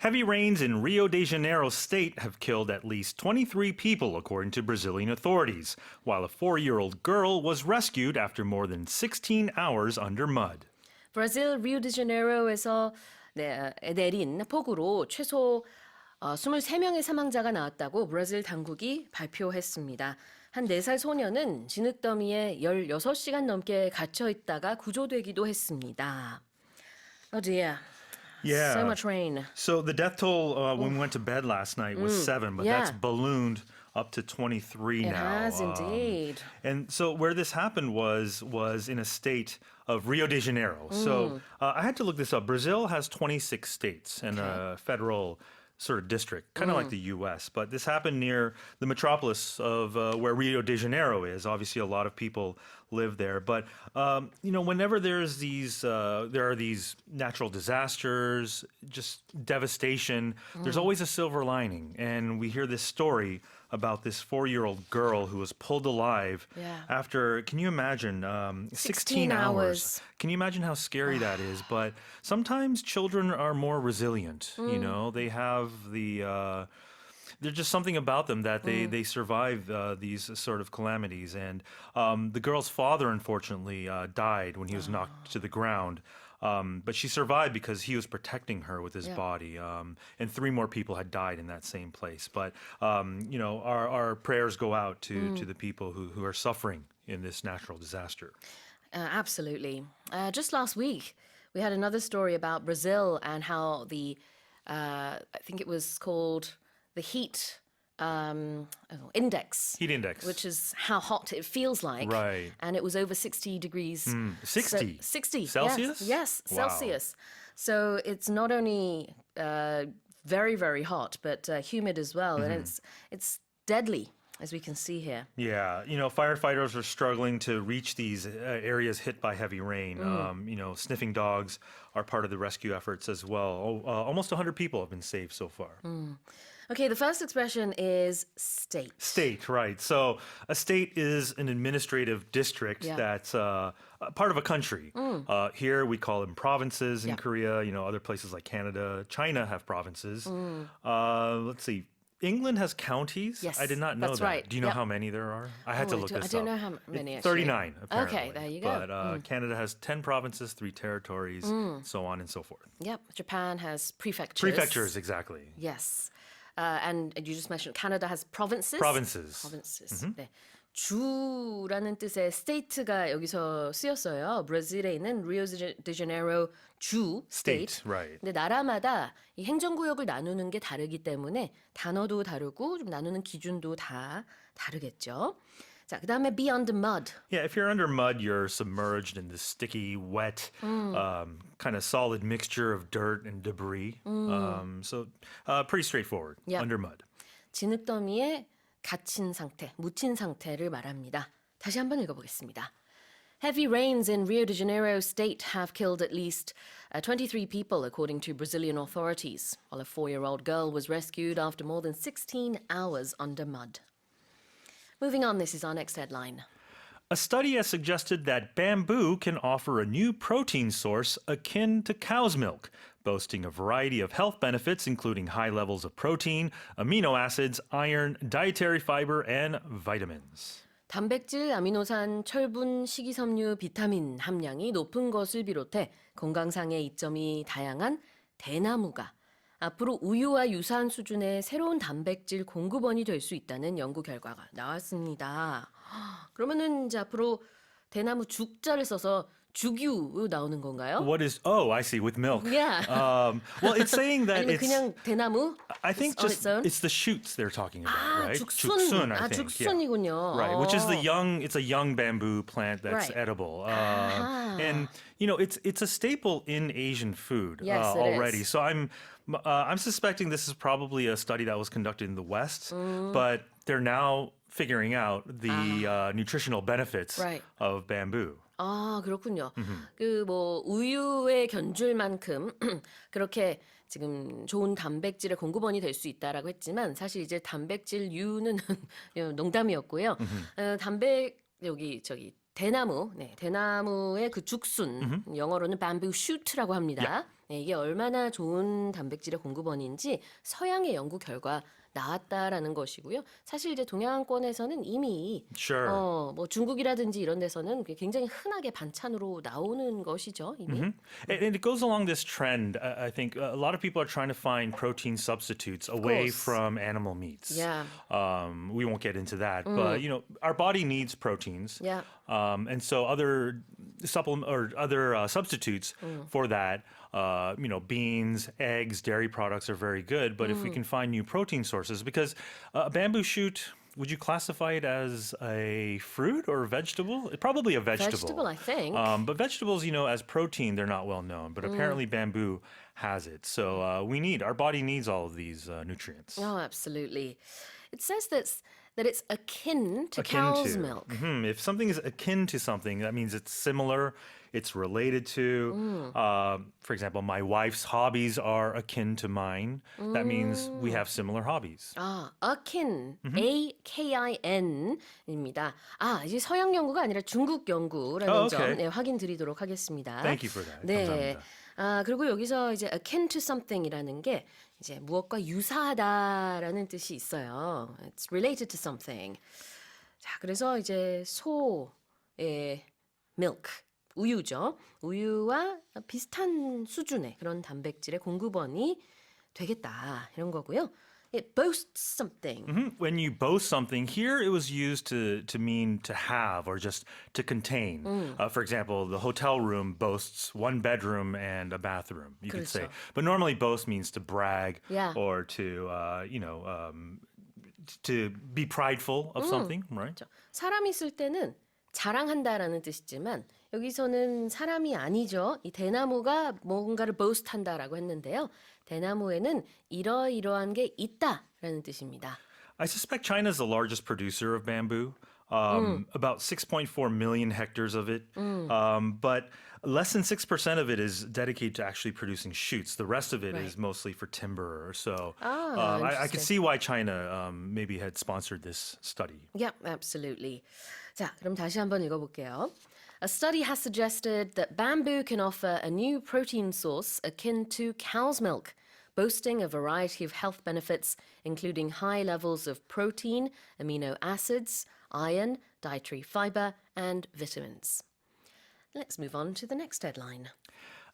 Heavy rains in Rio de Janeiro state have killed at least 23 people, according to Brazilian authorities, while a 4-year-old girl was rescued after more than 16 hours under mud. 브라질 리우데자네이로에서 내린 폭우로 최소 23명의 사망자가 나왔다고 브라질 당국이 발표했습니다. 한 4살 소녀는 진흙더미에 16시간 넘게 갇혀 있다가 구조되기도 했습니다. Oh dear. Yeah. So much rain. So the death toll when we went to bed last night was 7, but that's ballooned up to 23 It now. has indeed. And so where this happened was in a state of Rio de Janeiro. So I had to look this up. Brazil has 26 states and a federal sort of district, kind of like the U.S. But this happened near the metropolis of where Rio de Janeiro is. Obviously, a lot of people live there. But whenever there are these natural disasters, just devastation, there's always a silver lining. And we hear this story about this 4-year-old girl who was pulled alive after, can you imagine, 16 hours. Can you imagine how scary that is? But sometimes children are more resilient. You know, they have there's just something about them that they survive these sort of calamities. And the girl's father, unfortunately, died when he was knocked to the ground. But she survived because he was protecting her with his body. And 3 more people had died in that same place. But, our prayers go out to the people who are suffering in this natural disaster. Absolutely. Just last week, we had another story about Brazil and how I think it was called the heat index. Heat index. Which is how hot it feels like. Right. And it was over 60 degrees. 60? 60. Celsius? Yes, Wow. Celsius. So it's not only very, very hot, but humid as well. And it's deadly, as we can see here. Yeah, firefighters are struggling to reach these areas hit by heavy rain. Sniffing dogs are part of the rescue efforts as well. Almost 100 people have been saved so far. Okay, the first expression is state. State, right. So a state is an administrative district that's part of a country. Here we call them provinces in Korea. Other places like Canada, China have provinces. Let's see. England has counties? Yes, I did not know that's that. right. Do you know how many there are? I had to look this up. I don't know how many, actually. 39, apparently. Okay, there you go. But Canada has 10 provinces, 3 territories, so on and so forth. Yep, Japan has prefectures. Prefectures, exactly. Yes. And you just mentioned Canada has provinces. Provinces. 네. 주라는 뜻의 state가 여기서 쓰였어요. 브라질에 있는 리오 데자네이로 주 state. Right. 근데 나라마다 이 행정구역을 나누는 게 다르기 때문에 단어도 다르고 좀 나누는 기준도 다 다르겠죠. 자, 그다음에 be under mud. Yeah, if you're under mud, you're submerged in this sticky, wet, kind of solid mixture of dirt and debris. So pretty straightforward, under mud. 진흙더미에 갇힌 상태, 묻힌 상태를 말합니다. 다시 한번 읽어보겠습니다. Heavy rains in Rio de Janeiro state have killed at least 23 people, according to Brazilian authorities, while a 4-year-old girl was rescued after more than 16 hours under mud. Moving on, this is our next headline. A study has suggested that bamboo can offer a new protein source akin to cow's milk, boasting a variety of health benefits, including high levels of protein, amino acids, iron, dietary fiber, and vitamins. 단백질, 아미노산, 철분, 식이섬유, 비타민 함량이 높은 것을 비롯해 건강상의 이점이 다양한 대나무가 앞으로 우유와 유사한 수준의 새로운 단백질 공급원이 될 수 있다는 연구 결과가 나왔습니다. 그러면은 이제 앞으로 대나무 죽자를 써서 죽유 나오는 건가요? What is? Oh, I see. With milk. Yeah. Well, it's saying that 아니면 it's. 그냥 대나무? I think on just its own? it's the shoots they're talking about, right? 죽순. I think. 죽순이군요. Right, which is the young. It's a young bamboo plant that's Right. edible, and it's a staple in Asian food Yes, it already. is. So I'm suspecting this is probably a study that was conducted in the West, but they're now figuring out the nutritional benefits Right. of bamboo. 아, 그렇군요. 그 뭐 우유에 견줄 만큼 그렇게 지금 좋은 단백질의 공급원이 될 수 있다라고 했지만 사실 이제 단백질류는 농담이었고요. 여기 대나무, 대나무의 그 죽순, 영어로는 bamboo shoot라고 합니다. 네, 이게 얼마나 좋은 단백질의 공급원인지 서양의 연구 결과 나왔다라는 것이고요. 사실 이제 동양권에서는 이미 Sure. 뭐 중국이라든지 이런 데서는 굉장히 흔하게 반찬으로 나오는 것이죠, 이미. And it goes along this trend. I think a lot of people are trying to find protein substitutes away course. from animal meats. Yeah. We won't get into that, but you know, our body needs proteins. Yeah. And so other supplement or other substitutes for that, you know, beans, eggs, dairy products are very good. But if we can find new protein sources, because a bamboo shoot, would you classify it as a fruit or a vegetable? Probably a vegetable. Vegetable, I think. But vegetables, you know, as protein, they're not well known. But apparently bamboo has it. So our body needs all of these nutrients. Oh, absolutely. It says that it's akin to Akin cow's to. milk. If something is akin to something, that means it's similar, it's related to. For example, my wife's hobbies are akin to mine. That means we have similar hobbies. 아, akin, A-K-I-N입니다. 아, 이제 서양 연구가 아니라 중국 연구라는 Oh, 점 okay. 네, 확인드리도록 하겠습니다. Thank you for that. 네. 감사합니다. 아, 그리고 여기서 이제 akin to something이라는 게 이제 무엇과 유사하다라는 뜻이 있어요. It's related to something. 자, 그래서 이제 소의 milk, 우유죠. 우유와 비슷한 수준의 그런 단백질의 공급원이 되겠다 이런 거고요. It boasts something. When you boast something, here it was used to mean to have or just to contain. For example, the hotel room boasts one bedroom and a bathroom, you could say. 그렇죠. But normally boast means to brag Yeah. or to, to be prideful of something, right? 그렇죠. 사람이 쓸 때는 자랑한다라는 뜻이지만 여기서는 사람이 아니죠. 이 대나무가 뭔가를 boast한다라고 했는데요. 대나무에는 이러이러한 게 있다라는 뜻입니다. I suspect China is the largest producer of bamboo. About 6.4 million hectares of it. But less than 6% of it is dedicated to actually producing shoots. The rest of it is mostly for timber. So I could see why China maybe had sponsored this study. Yeah, absolutely. 자, 그럼 다시 한번 읽어볼게요. A study has suggested that bamboo can offer a new protein source akin to cow's milk, boasting a variety of health benefits, including high levels of protein, amino acids, iron, dietary fiber, and vitamins. Let's move on to the next headline.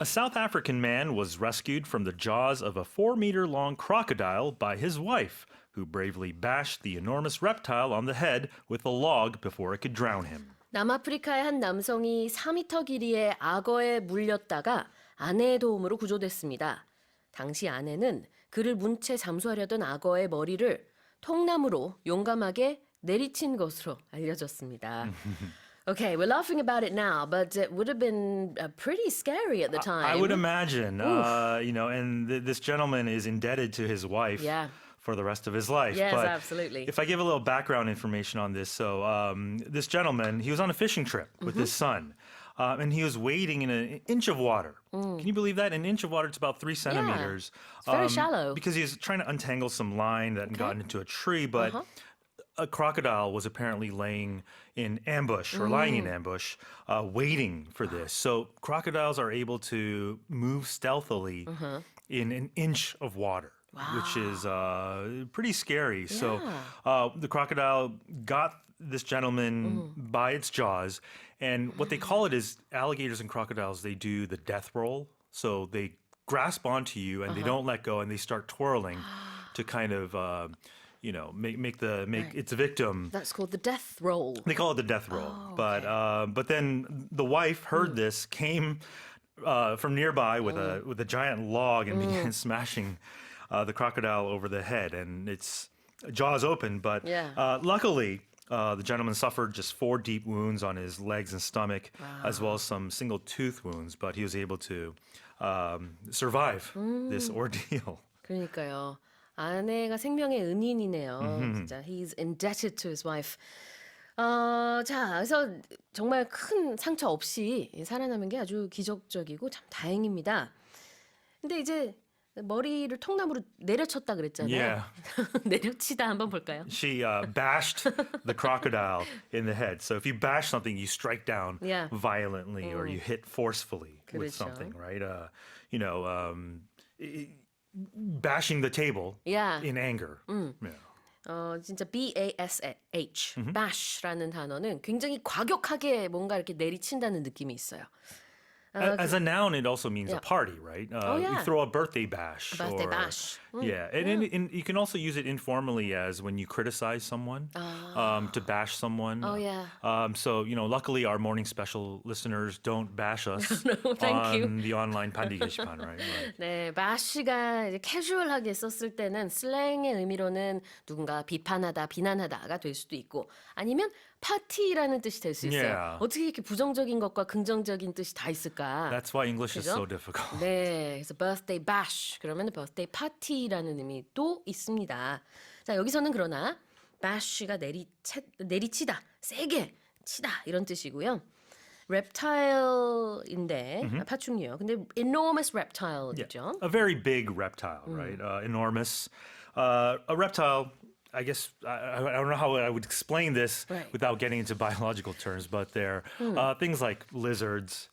A South African man was rescued from the jaws of a 4-meter-long crocodile by his wife, who bravely bashed the enormous reptile on the head with a log before it could drown him. 남아프리카의 한 남성이 4미터 길이의 악어에 물렸다가 아내의 도움으로 구조됐습니다. 당시 아내는 그를 문채 잠수하려던 악어의 머리를 통나무로 용감하게 내리친 것으로 알려졌습니다. Okay, we're laughing about it now, but it would have been pretty scary at the time. I would imagine, and this gentleman is indebted to his wife. Yeah. For the rest of his life. Yes, but absolutely. If I give a little background information on this, so this gentleman, he was on a fishing trip with his son, and he was wading in an inch of water. Can you believe that? An inch of water, it's about 3 centimeters. It's very shallow. Because he was trying to untangle some line that had gotten into a tree, but a crocodile was apparently laying in ambush or lying in ambush, waiting for this. So crocodiles are able to move stealthily in an inch of water. Wow. Which is pretty scary. Yeah. So the crocodile got this gentleman by its jaws. And what they call it is alligators and crocodiles, they do the death roll. So they grasp onto you and they don't let go and they start twirling to kind of, make its victim. That's called the death roll. They call it the death roll. Oh, But then the wife heard this, came from nearby with a giant log and began smashing the crocodile over the head, and its jaws open. But luckily, the gentleman suffered just 4 deep wounds on his legs and stomach, as well as some single tooth wounds. But he was able to survive this ordeal. 그러니까요. 아내가 생명의 은인이네요. 진짜 he's indebted to his wife. 자, 그래서 정말 큰 상처 없이 살아남은 게 아주 기적적이고 참 다행입니다. 근데 이제 머리를 통나무로 내려쳤다 그랬잖아요. Yeah. 내려치다 한번 볼까요? She bashed the crocodile in the head. So if you bash something, you strike down Yeah. violently or you hit forcefully with 그렇죠. something, right? bashing the table Yeah. in anger. Yeah. 진짜 bash, bash라는 단어는 굉장히 과격하게 뭔가 이렇게 내리친다는 느낌이 있어요. As a noun, it also means Yeah. a party, right? Oh, yeah. You throw a birthday bash. Birthday bash. Yeah, and you can also use it informally as when you criticize someone, to bash someone. Oh, yeah. So, luckily our morning special listeners don't bash us No, thank you. on the online 판디 게시판, right? Right. 네, bash가 이제 캐주얼하게 썼을 때는 슬랭의 의미로는 누군가 비판하다, 비난하다가 될 수도 있고 아니면 파티라는 뜻이 될 수 있어요. Yeah. 어떻게 이렇게 부정적인 것과 긍정적인 뜻이 다 있을까? That's why English is 그죠? so difficult. 네, 그래서 birthday bash 그러면 birthday party라는 의미도 있습니다. 자, 여기서는 그러나 bash가 내리치다, 세게 치다 이런 뜻이고요. reptile인데 파충류요. 근데 enormous reptile죠. A very big reptile, right? Enormous. A reptile, I guess, I don't know how I would explain this Right. without getting into biological terms, but they're things like lizards,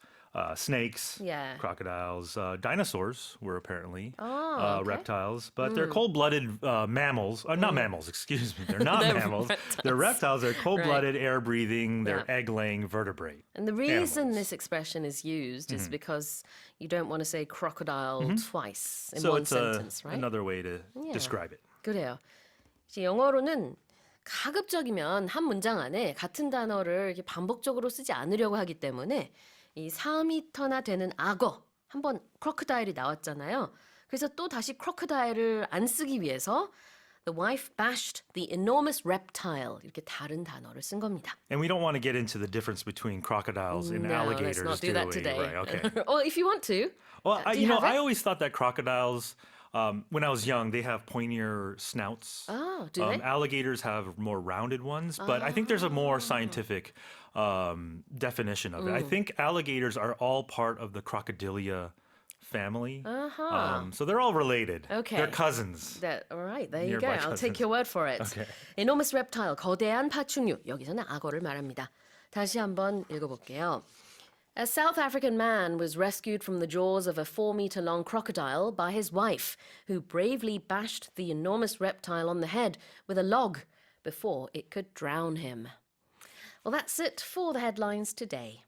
snakes, Yeah. crocodiles, dinosaurs were apparently Oh, okay. reptiles, but they're cold-blooded mammals. Not mammals, excuse me. They're not mammals. They're reptiles. They're cold-blooded, air-breathing, they're Yeah. egg-laying vertebrate. And the reason animals. this expression is used is because you don't want to say crocodile twice in So one it's sentence, right? another way to describe it. 그래요. 이제 영어로는 가급적이면 한 문장 안에 같은 단어를 이렇게 반복적으로 쓰지 않으려고 하기 때문에 이 4m나 되는 악어, 한번 crocodile이 나왔잖아요. 그래서 또 다시 crocodile을 안 쓰기 위해서 the wife bashed the enormous reptile 이렇게 다른 단어를 쓴 겁니다. And we don't want to get into the difference between crocodiles and No, alligators, let's not do that we? today. Right, okay. Or if you want to. Well, do you have I it? always thought that crocodiles, when I was young, they have pointier snouts. Oh, do they? Alligators have more rounded ones, but I think there's a more scientific definition of it. I think alligators are all part of the Crocodilia family. So they're all related. Okay. They're cousins. All right, there you go. Nearby I'll take cousins. your word for it. Okay. Enormous reptile, 거대한 파충류. 여기서는 악어를 말합니다. 다시 한번 읽어볼게요. A South African man was rescued from the jaws of a 4-meter-long crocodile by his wife, who bravely bashed the enormous reptile on the head with a log before it could drown him. Well, that's it for the headlines today.